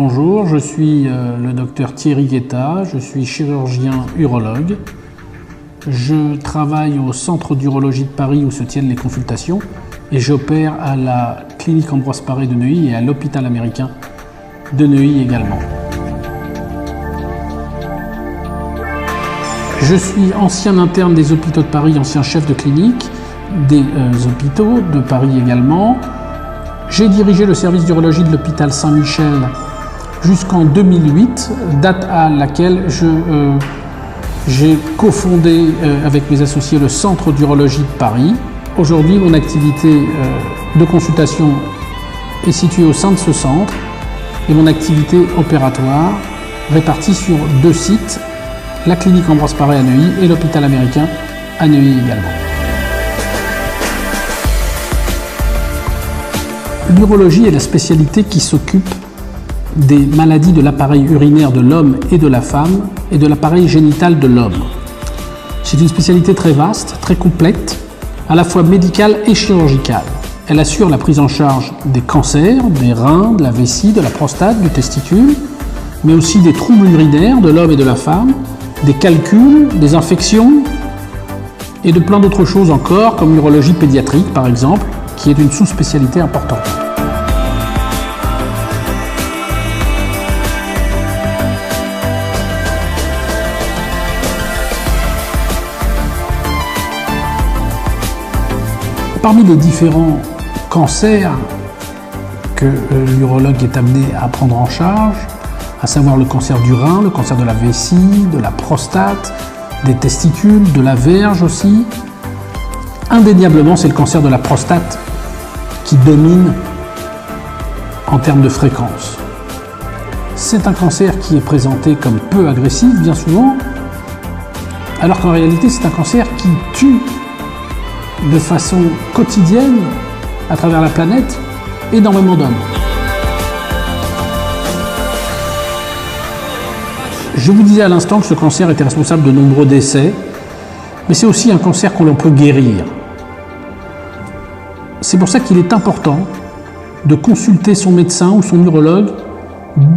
Bonjour, je suis le docteur Thierry Guetta, je suis chirurgien urologue. Je travaille au centre d'urologie de Paris où se tiennent les consultations et j'opère à la clinique Ambroise Paré de Neuilly et à l'hôpital américain de Neuilly également. Je suis ancien interne des hôpitaux de Paris, ancien chef de clinique des hôpitaux de Paris également. J'ai dirigé le service d'urologie de l'hôpital Saint-Michel jusqu'en 2008, date à laquelle j'ai cofondé avec mes associés le centre d'urologie de Paris. Aujourd'hui, mon activité de consultation est située au sein de ce centre et mon activité opératoire répartie sur 2 sites, la clinique Ambroise Paré à Neuilly et l'hôpital américain à Neuilly également. L'urologie est la spécialité qui s'occupe des maladies de l'appareil urinaire de l'homme et de la femme et de l'appareil génital de l'homme. C'est une spécialité très vaste, très complète, à la fois médicale et chirurgicale. Elle assure la prise en charge des cancers, des reins, de la vessie, de la prostate, du testicule, mais aussi des troubles urinaires de l'homme et de la femme, des calculs, des infections et de plein d'autres choses encore, comme l'urologie pédiatrique par exemple, qui est une sous-spécialité importante. Parmi les différents cancers que l'urologue est amené à prendre en charge, à savoir le cancer du rein, le cancer de la vessie, de la prostate, des testicules, de la verge aussi, indéniablement c'est le cancer de la prostate qui domine en termes de fréquence. C'est un cancer qui est présenté comme peu agressif bien souvent, alors qu'en réalité c'est un cancer qui tue de façon quotidienne à travers la planète énormément d'hommes. Je vous disais à l'instant que ce cancer était responsable de nombreux décès, mais c'est aussi un cancer que l'on peut guérir. C'est pour ça qu'il est important de consulter son médecin ou son urologue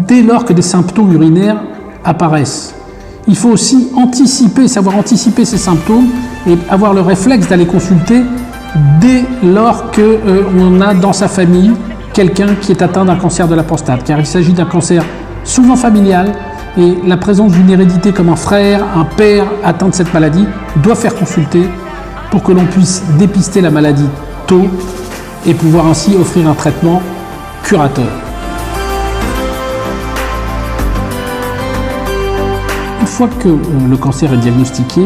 dès lors que des symptômes urinaires apparaissent. Il faut aussi savoir anticiper ces symptômes et avoir le réflexe d'aller consulter dès lors qu'on a dans sa famille quelqu'un qui est atteint d'un cancer de la prostate, car il s'agit d'un cancer souvent familial et la présence d'une hérédité comme un frère, un père atteint de cette maladie doit faire consulter pour que l'on puisse dépister la maladie tôt et pouvoir ainsi offrir un traitement curateur. Une fois que le cancer est diagnostiqué,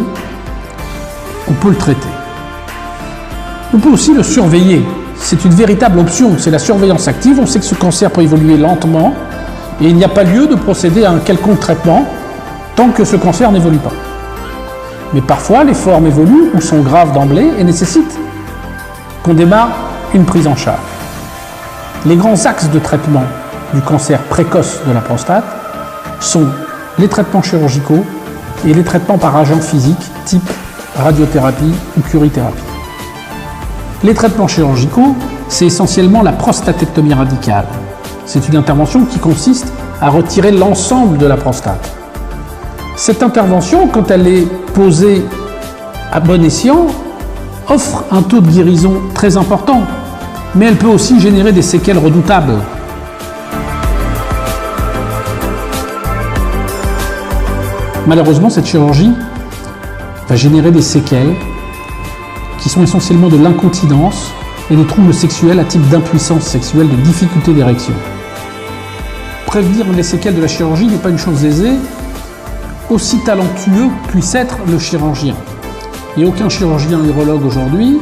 on peut le traiter. On peut aussi le surveiller. C'est une véritable option, c'est la surveillance active. On sait que ce cancer peut évoluer lentement et il n'y a pas lieu de procéder à un quelconque traitement tant que ce cancer n'évolue pas. Mais parfois, les formes évoluent ou sont graves d'emblée et nécessitent qu'on démarre une prise en charge. Les grands axes de traitement du cancer précoce de la prostate sont les traitements chirurgicaux et les traitements par agents physiques type radiothérapie ou curithérapie. Les traitements chirurgicaux, c'est essentiellement la prostatectomie radicale. C'est une intervention qui consiste à retirer l'ensemble de la prostate. Cette intervention, quand elle est posée à bon escient, offre un taux de guérison très important, mais elle peut aussi générer des séquelles redoutables. Malheureusement, cette chirurgie va générer des séquelles qui sont essentiellement de l'incontinence et des troubles sexuels à type d'impuissance sexuelle, de difficulté d'érection. Prévenir les séquelles de la chirurgie n'est pas une chose aisée, aussi talentueux puisse être le chirurgien. Et aucun chirurgien urologue aujourd'hui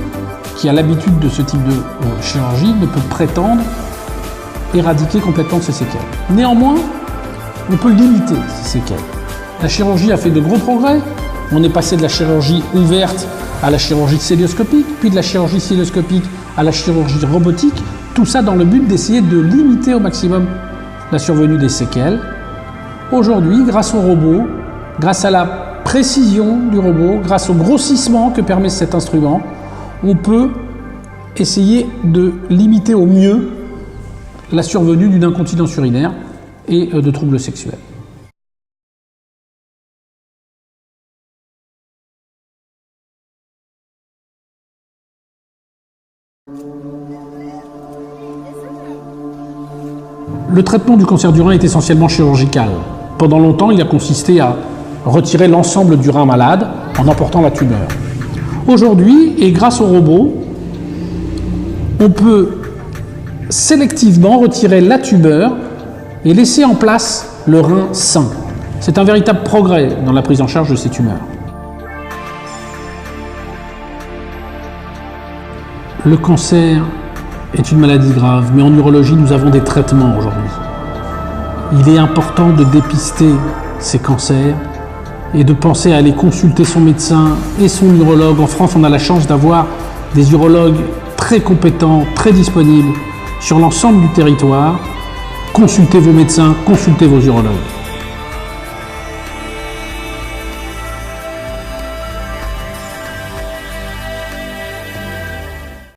qui a l'habitude de ce type de chirurgie ne peut prétendre éradiquer complètement ces séquelles. Néanmoins, on peut limiter ces séquelles. La chirurgie a fait de gros progrès. On est passé de la chirurgie ouverte à la chirurgie cœlioscopique, puis de la chirurgie cœlioscopique à la chirurgie robotique. Tout ça dans le but d'essayer de limiter au maximum la survenue des séquelles. Aujourd'hui, grâce au robot, grâce à la précision du robot, grâce au grossissement que permet cet instrument, on peut essayer de limiter au mieux la survenue d'une incontinence urinaire et de troubles sexuels. Le traitement du cancer du rein est essentiellement chirurgical. Pendant longtemps, il a consisté à retirer l'ensemble du rein malade en emportant la tumeur. Aujourd'hui, et grâce au robot, on peut sélectivement retirer la tumeur et laisser en place le rein sain. C'est un véritable progrès dans la prise en charge de ces tumeurs. Le cancer est une maladie grave, mais en urologie, nous avons des traitements aujourd'hui. Il est important de dépister ces cancers et de penser à aller consulter son médecin et son urologue. En France, on a la chance d'avoir des urologues très compétents, très disponibles sur l'ensemble du territoire. Consultez vos médecins, consultez vos urologues.